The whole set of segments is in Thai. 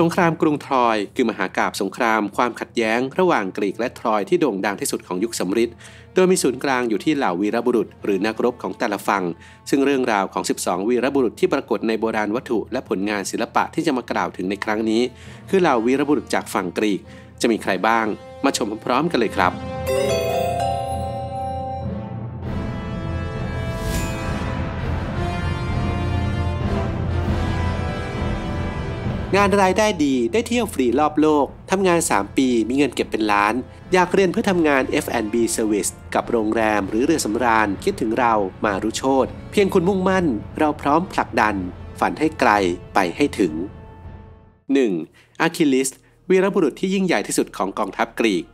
สงครามกรุงทรอยคือมหากาพย์สงครามความขัดแย้งระหว่างกรีกและทรอยที่โด่งดังที่สุดของยุคสำริดโดยมีศูนย์กลางอยู่ที่เหล่าวีรบุรุษหรือนักรบของแต่ละฝั่งซึ่งเรื่องราวของ12วีรบุรุษที่ปรากฏในโบราณวัตถุและผลงานศิลปะที่จะมากล่าวถึงในครั้งนี้คือเหล่าวีรบุรุษจากฝั่งกรีกจะมีใครบ้างมาชมพร้อมๆกันเลยครับงานรายได้ดีได้เที่ยวฟรีรอบโลกทำงาน3ปีมีเงินเก็บเป็นล้านอยากเรียนเพื่อทำงาน F&B Service กับโรงแรมหรือเรือสำราญคิดถึงเรามารุโชติเพียงคุณมุ่งมั่นเราพร้อมผลักดันฝันให้ไกลไปให้ถึง 1. อะคิลลิสวีรบุรุษที่ยิ่งใหญ่ที่สุดของกองทัพกรีก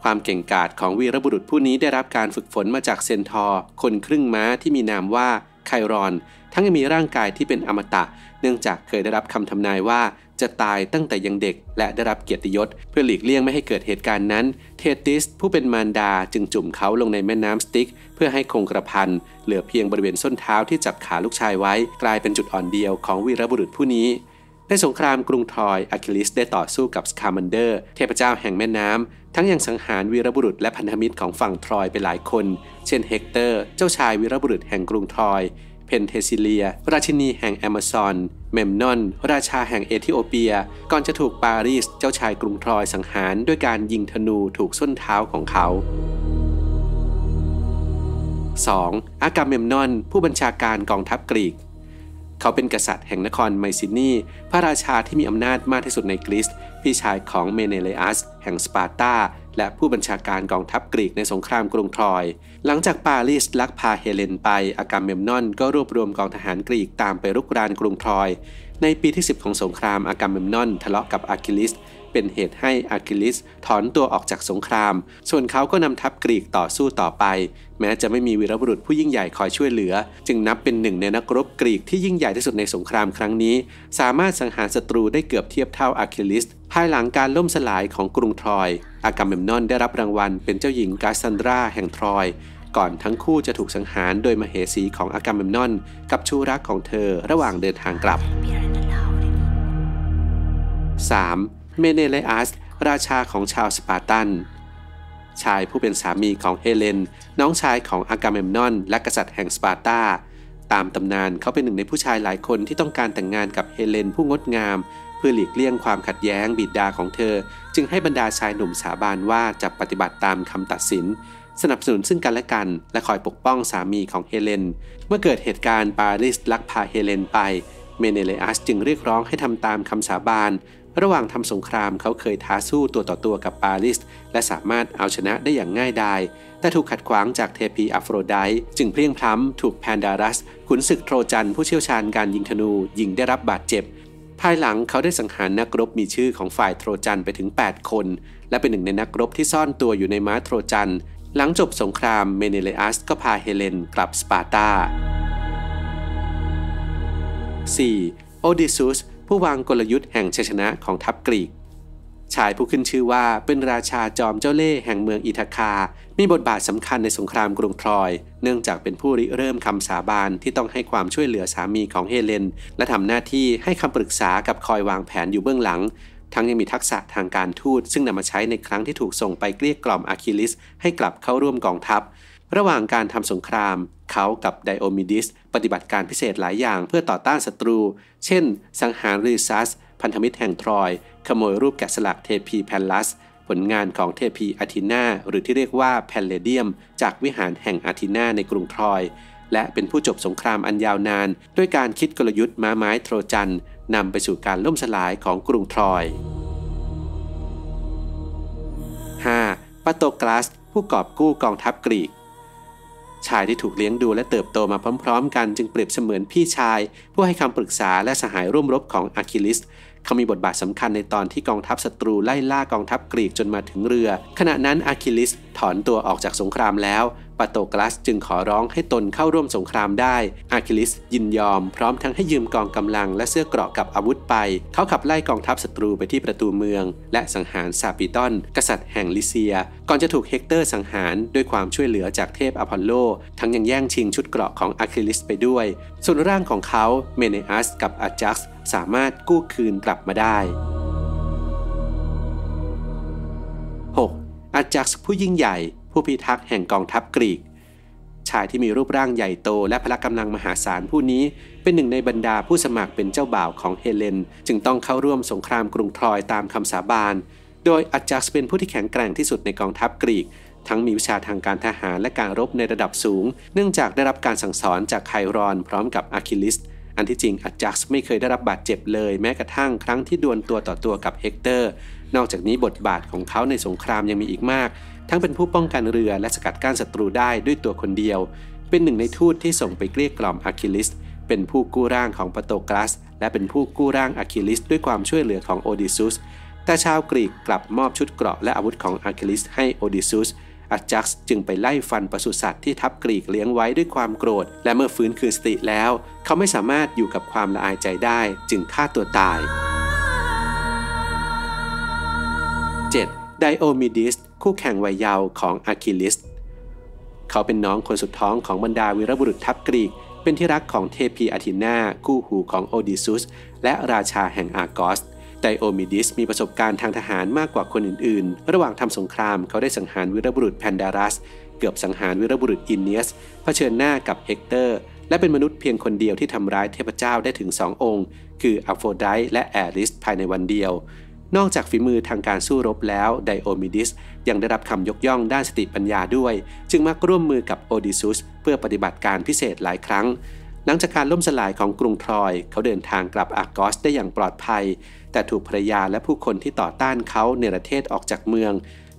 ความเก่งกาจของวีรบุรุษผู้นี้ได้รับการฝึกฝนมาจากเซนทอร์คนครึ่งม้าที่มีนามว่าไครอนทั้งยังมีร่างกายที่เป็นอมตะเนื่องจากเคยได้รับคำทำนายว่าจะตายตั้งแต่ยังเด็กและได้รับเกียรติยศเพื่อหลีกเลี่ยงไม่ให้เกิดเหตุการณ์นั้นเทติสผู้เป็นมารดาจึงจุ่มเขาลงในแม่น้ำสติกเพื่อให้คงกระพันเหลือเพียงบริเวณส้นเท้าที่จับขาลูกชายไว้กลายเป็นจุดอ่อนเดียวของวีรบุรุษผู้นี้ในสงครามกรุงทรอยอะคิลลิสได้ต่อสู้กับสคามันเดอร์เทพเจ้าแห่งแม่น้ำทั้งยังสังหารวีรบุรุษและพันธมิตรของฝั่งทรอยไปหลายคนเช่นเฮกเตอร์เจ้าชายวีรบุรุษแห่งกรุงทรอยเพนเทซิเลียราชินีแห่งแอมะซอนเมมนอนราชาแห่งเอธิโอเปียก่อนจะถูกปารีสเจ้าชายกรุงทรอยสังหารด้วยการยิงธนูถูกส้นเท้าของเขา 2. อากาเมมนอนผู้บัญชาการกองทัพกรีกเขาเป็นกษัตริย์แห่งนครไมซินีพระราชาที่มีอำนาจมากที่สุดในกรีซพี่ชายของเมเนเลอัสแห่งสปาร์ตาและผู้บัญชาการกองทัพกรีกในสงครามกรุงทรอยหลังจากปารีสลักพาเฮเลนไปอากาเมมนอนก็รวบรวมกองทหารกรีกตามไปรุกรานกรุงทรอยในปีที่10ของสงครามอากาเมมนอนทะเลาะกับอะคิลลิสเป็นเหตุให้อะคิลลิสถอนตัวออกจากสงครามส่วนเขาก็นำทัพกรีกต่อสู้ต่อไปแม้จะไม่มีวีรบุรุษผู้ยิ่งใหญ่คอยช่วยเหลือจึงนับเป็นหนึ่งในนักรบกรีกที่ยิ่งใหญ่ที่สุดในสงครามครั้งนี้สามารถสังหารศัตรูได้เกือบเทียบเท่าอะคิลลิสภายหลังการล่มสลายของกรุงทรอยอากาเมมนอนได้รับรางวัลเป็นเจ้าหญิงกาซันดราแห่งทรอยก่อนทั้งคู่จะถูกสังหารโดยมเหสีของอากาเมมนอนกับชูรักของเธอระหว่างเดินทางกลับ 3. เมเนเลอัสราชาของชาวสปาร์ตันชายผู้เป็นสามีของเฮเลนน้องชายของอากาเมมนอนและกษัตริย์แห่งสปาร์ตาตามตำนานเขาเป็นหนึ่งในผู้ชายหลายคนที่ต้องการแต่งงานกับเฮเลนผู้งดงามเพื่อหลีกเลี่ยงความขัดแย้งบิดาของเธอจึงให้บรรดาชายหนุ่มสาบานว่าจะปฏิบัติตามคำตัดสินสนับสนุนซึ่งกันและกันและคอยปกป้องสามีของเฮเลนเมื่อเกิดเหตุการณ์ปารีสลักพาเฮเลนไปเมเนเลอัสจึงเรียกร้องให้ทำตามคำสาบานระหว่างทำสงครามเขาเคยท้าสู้ตัวต่อตัวกับปารีสและสามารถเอาชนะได้อย่างง่ายดายแต่ถูกขัดขวางจากเทพีอัฟโรไดต์จึงเพลียงพล้ำถูกแพนดารัสขุนศึกโทรจันผู้เชี่ยวชาญการยิงธนูยิงได้รับบาดเจ็บภายหลังเขาได้สังหารนักรบมีชื่อของฝ่ายโทรจันไปถึง8คนและเป็นหนึ่งในนักรบที่ซ่อนตัวอยู่ในม้าโทรจันหลังจบสงครามเมเนเลอัสก็พาเฮเลนกลับสปาร์ตา 4. โอดิซุสผู้วางกลยุทธ์แห่งชัยชนะของทัพกรีกชายผู้ขึ้นชื่อว่าเป็นราชาจอมเจ้าเล่ห์แห่งเมืองอิทาคามีบทบาทสำคัญในสงครามกรุงทรอยเนื่องจากเป็นผู้ริเริ่มคำสาบานที่ต้องให้ความช่วยเหลือสามีของเฮเลนและทำหน้าที่ให้คำปรึกษากับคอยวางแผนอยู่เบื้องหลังทั้งยังมีทักษะทางการทูตซึ่งนำมาใช้ในครั้งที่ถูกส่งไปเกลี้ยกล่อมอะคิลลิสให้กลับเข้าร่วมกองทัพระหว่างการทำสงครามเขากับไดโอมิดิสปฏิบัติการพิเศษหลายอย่างเพื่อต่อต้านศัตรูเช่นสังหารริซัสพันธมิตรแห่งทรอยขโมยรูปแกะสลักเทพีแพลลัสผลงานของเทพีอาทินาหรือที่เรียกว่าแพลเลเดียมจากวิหารแห่งอาทินาในกรุงทรอยและเป็นผู้จบสงครามอันยาวนานด้วยการคิดกลยุทธ์ม้าไม้โทรจันนำไปสู่การล่มสลายของกรุงทรอย 5. ปาโตกลัสผู้กอบกู้กองทัพกรีกชายที่ถูกเลี้ยงดูและเติบโตมาพร้อมๆกันจึงเปรียบเสมือนพี่ชายผู้ให้คำปรึกษาและสหายร่วมรบของอะคิลลิสเขามีบทบาทสำคัญในตอนที่กองทัพศัตรูไล่ล่ากองทัพกรีกจนมาถึงเรือขณะนั้นอะคิลลิสถอนตัวออกจากสงครามแล้ว ปาโตกลัสจึงขอร้องให้ตนเข้าร่วมสงครามได้อะคิลิสยินยอมพร้อมทั้งให้ยืมกองกำลังและเสื้อเกราะกับอาวุธไปเขาขับไล่กองทัพศัตรูไปที่ประตูเมืองและสังหารซาปิตอนกษัตริย์แห่งลิเซียก่อนจะถูกเฮกเตอร์สังหารด้วยความช่วยเหลือจากเทพอพอลโลทั้งยังแย่งชิงชุดเกราะของอะคิลิสไปด้วยส่วนร่างของเขาเมเนอัสกับอาจักซ์สามารถกู้คืนกลับมาได้ 6. อาจักซ์ผู้ยิ่งใหญ่ผู้พิทักษ์แห่งกองทัพกรีกชายที่มีรูปร่างใหญ่โตและพละกำลังมหาศาลผู้นี้เป็นหนึ่งในบรรดาผู้สมัครเป็นเจ้าบ่าวของเฮเลนจึงต้องเข้าร่วมสงครามกรุงทรอยตามคำสาบานโดยอาจักซ์เป็นผู้ที่แข็งแกร่งที่สุดในกองทัพกรีกทั้งมีวิชาทางการทหารและการรบในระดับสูงเนื่องจากได้รับการสั่งสอนจากไครอนพร้อมกับอะคิลิสอันที่จริงอาจักซ์ไม่เคยได้รับบาดเจ็บเลยแม้กระทั่งครั้งที่ดวลตัวต่อตัวกับเฮกเตอร์นอกจากนี้บทบาทของเขาในสงครามยังมีอีกมากทั้งเป็นผู้ป้องกันเรือและสกัดกั้นศัตรูได้ด้วยตัวคนเดียวเป็นหนึ่งในทูตที่ส่งไปเกลี้ยกล่อมอะคิลิสเป็นผู้กู้ร่างของปาโตกลัสและเป็นผู้กู้ร่างอะคิลิสด้วยความช่วยเหลือของโอดิซุสแต่ชาวกรีกกลับมอบชุดเกราะและอาวุธของอะคิลิสให้โอดิซุสอาจักซ์จึงไปไล่ฟันปศุสัตว์ที่ทัพกรีกเลี้ยงไว้ด้วยความโกรธและเมื่อฟื้นคืนสติแล้วเขาไม่สามารถอยู่กับความละอายใจได้จึงฆ่าตัวตาย 7. ไดโอมิดิสคู่แข่งวัยเยาว์ของอะคิลิสเขาเป็นน้องคนสุดท้องของบรรดาวีรบุรุษทัพกรีกเป็นที่รักของเทพีอาธีนาคู่หูของโอดิซุสและราชาแห่งอาร์กอสไดโอมิดิสมีประสบการณ์ทางทหารมากกว่าคนอื่นๆระหว่างทำสงครามเขาได้สังหารวีรบุรุษแพนดารัสเกือบสังหารวีรบุรุษอินเนียสเผชิญหน้ากับเฮกเตอร์และเป็นมนุษย์เพียงคนเดียวที่ทำร้ายเทพเจ้าได้ถึง2 องค์คืออัฟโฟไดต์และแอริสภายในวันเดียวนอกจากฝีมือทางการสู้รบแล้วไดโอมิดิสยังได้รับคำยกย่องด้านสติปัญญาด้วยจึงมักร่วมมือกับโอดิซุสเพื่อปฏิบัติการพิเศษหลายครั้งหลังจากการล่มสลายของกรุงทรอยเขาเดินทางกลับอาร์กอสได้อย่างปลอดภัยแต่ถูกภรรยาและผู้คนที่ต่อต้านเขาเนรเทศออกจากเมือง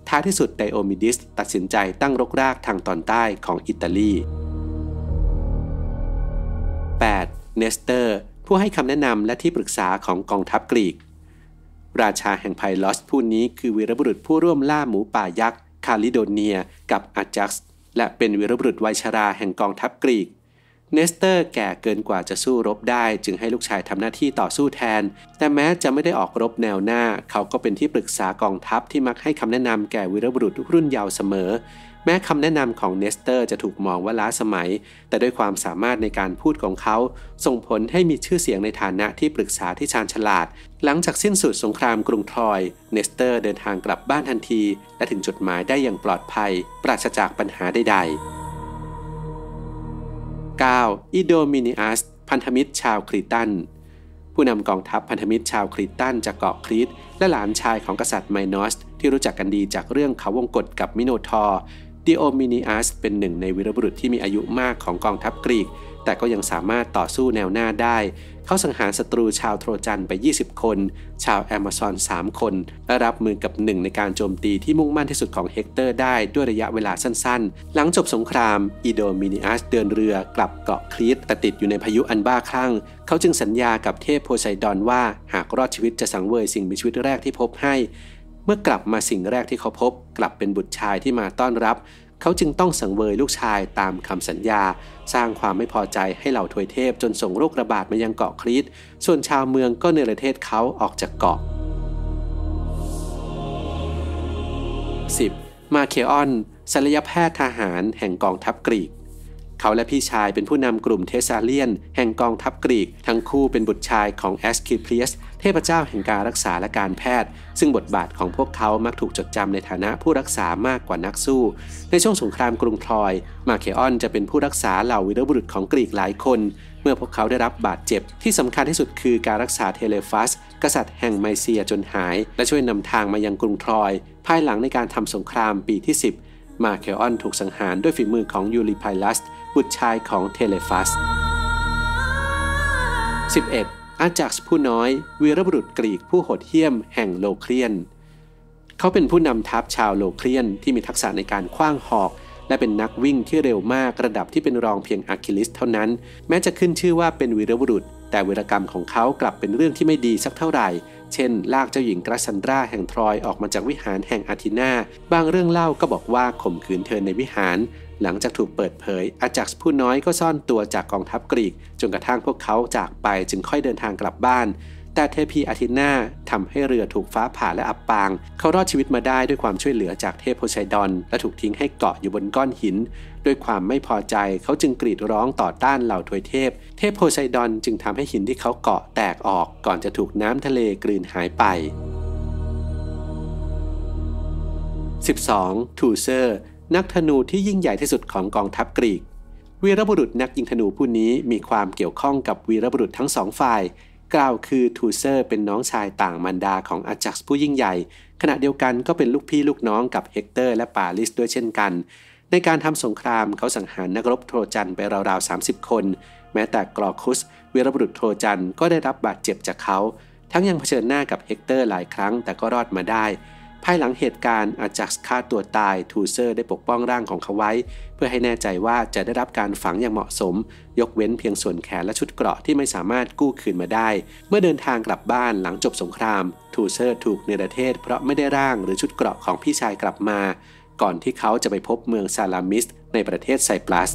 ท้ายที่สุดไดโอมิดิสตัดสินใจตั้งรกรากทางตอนใต้ของอิตาลี 8. เนสเตอร์ผู้ให้คำแนะนำและที่ปรึกษาของกองทัพกรีกราชาแห่งไพลอสผู้นี้คือวีรบุรุษผู้ร่วมล่าหมูป่ายักษ์คาลิโดเนียกับอาจักซ์และเป็นวีรบุรุษวัยชราแห่งกองทัพกรีกเนสเตอร์แก่เกินกว่าจะสู้รบได้จึงให้ลูกชายทำหน้าที่ต่อสู้แทนแต่แม้จะไม่ได้ออกรบแนวหน้าเขาก็เป็นที่ปรึกษากองทัพที่มักให้คำแนะนำแก่วีรบุรุษรุ่นเยาว์เสมอแม้คำแนะนำของเนสเตอร์จะถูกมองว่าล้าสมัยแต่ด้วยความสามารถในการพูดของเขาส่งผลให้มีชื่อเสียงในฐานะที่ปรึกษาที่ชาญฉลาดหลังจากสิ้นสุดสงครามกรุงทรอยเนสเตอร์เดินทางกลับบ้านทันทีและถึงจุดหมายได้อย่างปลอดภัยปราศจากปัญหาใดๆ 9. อิโดมินิอัสพันธมิตรชาวครีตันผู้นำกองทัพพันธมิตรชาวครีตันจากเกาะครีตและหลานชายของกษัตริย์ไมนอสที่รู้จักกันดีจากเรื่องเขาวงกฏกับมิโนทอร์ดิโอมินิอัสเป็นหนึ่งในวีรบุรุษที่มีอายุมากของกองทัพกรีกแต่ก็ยังสามารถต่อสู้แนวหน้าได้เขาสังหารศัตรูชาวโทรจันไป20 คนชาวแอมะซอน3 คนและรับมือกับหนึ่งในการโจมตีที่มุ่งมั่นที่สุดของเฮกเตอร์ได้ด้วยระยะเวลาสั้นๆหลังจบสงครามอิโดมินิอัสเดินเรือกลับเกาะครีตแต่ติดอยู่ในพายุอันบ้าคลั่งเขาจึงสัญญากับเทพโพไซดอนว่าหากรอดชีวิตจะสังเวยสิ่งมีชีวิตแรกที่พบให้เมื่อกลับมาสิ่งแรกที่เขาพบกลับเป็นบุตรชายที่มาต้อนรับเขาจึงต้องสังเวยลูกชายตามคำสัญญาสร้างความไม่พอใจให้เหล่าทวยเทพจนส่งโรคระบาดมายังเกาะครีตส่วนชาวเมืองก็เนรเทศเขาออกจากเกาะ 10. มาเคออนศัลยแพทย์ทหารแห่งกองทัพกรีกเขาและพี่ชายเป็นผู้นำกลุ่มเทสซาเลียนแห่งกองทัพกรีกทั้งคู่เป็นบุตรชายของแอสคิเพลียสเทพเจ้าแห่งการรักษาและการแพทย์ซึ่งบทบาทของพวกเขามักถูกจดจำในฐานะผู้รักษามากกว่านักสู้ในช่วงสงครามกรุงทรอยมาเคออนจะเป็นผู้รักษาเหล่าวีรบุรุษของกรีกหลายคนเมื่อพวกเขาได้รับบาดเจ็บที่สำคัญที่สุดคือการรักษาเทเลฟัสกษัตริย์แห่งไมเซียจนหายและช่วยนำทางมายังกรุงทรอยภายหลังในการทำสงครามปีที่10มาเคออนถูกสังหารด้วยฝีมือของยูริไพลัสบุตรชายของเทเลฟัส 11. อาจักซ์ผู้น้อยวีรบุรุษกรีกผู้โหดเหี้ยมแห่งโลเคลียนเขาเป็นผู้นำทัพชาวโลเคลียนที่มีทักษะในการขว้างหอกและเป็นนักวิ่งที่เร็วมากระดับที่เป็นรองเพียงอะคิลิสเท่านั้นแม้จะขึ้นชื่อว่าเป็นวีรบุรุษแต่วีรกรรมของเขากลับเป็นเรื่องที่ไม่ดีสักเท่าไหร่เช่นลากเจ้าหญิงกรัสซันดราแห่งทรอยออกมาจากวิหารแห่งอาธีนาบางเรื่องเล่าก็บอกว่าข่มขืนเธอในวิหาร หลังจากถูกเปิดเผยอาจักซ์ผู้น้อยก็ซ่อนตัวจากกองทัพกรีกจนกระทั่งพวกเขาจากไปจึงค่อยเดินทางกลับบ้านแต่เทพีอาทินาทำให้เรือถูกฟ้าผ่าและอับปางเขารอดชีวิตมาได้ด้วยความช่วยเหลือจากเทพโพไซดอนและถูกทิ้งให้เกาะอยู่บนก้อนหินด้วยความไม่พอใจเขาจึงกรีดร้องต่อต้านเหล่าทวยเทพโพไซดอนจึงทำให้หินที่เขาเกาะแตกออกก่อนจะถูกน้ำทะเลกลืนหายไป 12. ทูเซอร์นักธนูที่ยิ่งใหญ่ที่สุดของกองทัพกรีกวีรบุรุษนักยิงธนูผู้นี้มีความเกี่ยวข้องกับวีรบุรุษทั้งสองฝ่ายกล่าวคือทูเซอร์เป็นน้องชายต่างมารดาของอาจักซ์ผู้ยิ่งใหญ่ขณะเดียวกันก็เป็นลูกพี่ลูกน้องกับเฮกเตอร์และปาลิสด้วยเช่นกันในการทำสงครามเขาสังหารนักรบโทรจันไปราวๆ30คนแม้แต่กรอคุสวีรบุรุษโทรจันก็ได้รับบาดเจ็บจากเขาทั้งยังเผชิญหน้ากับเฮกเตอร์หลายครั้งแต่ก็รอดมาได้ภายหลังเหตุการณ์อาจักซ์ฆ่าตัวตายทูเซอร์ได้ปกป้องร่างของเขาไว้เพื่อให้แน่ใจว่าจะได้รับการฝังอย่างเหมาะสมยกเว้นเพียงส่วนแขนและชุดเกราะที่ไม่สามารถกู้คืนมาได้เมื่อเดินทางกลับบ้านหลังจบสงครามทูเซอร์ถูกเนรเทศเพราะไม่ได้ร่างหรือชุดเกราะของพี่ชายกลับมาก่อนที่เขาจะไปพบเมืองซาลามิสในประเทศไซปรัส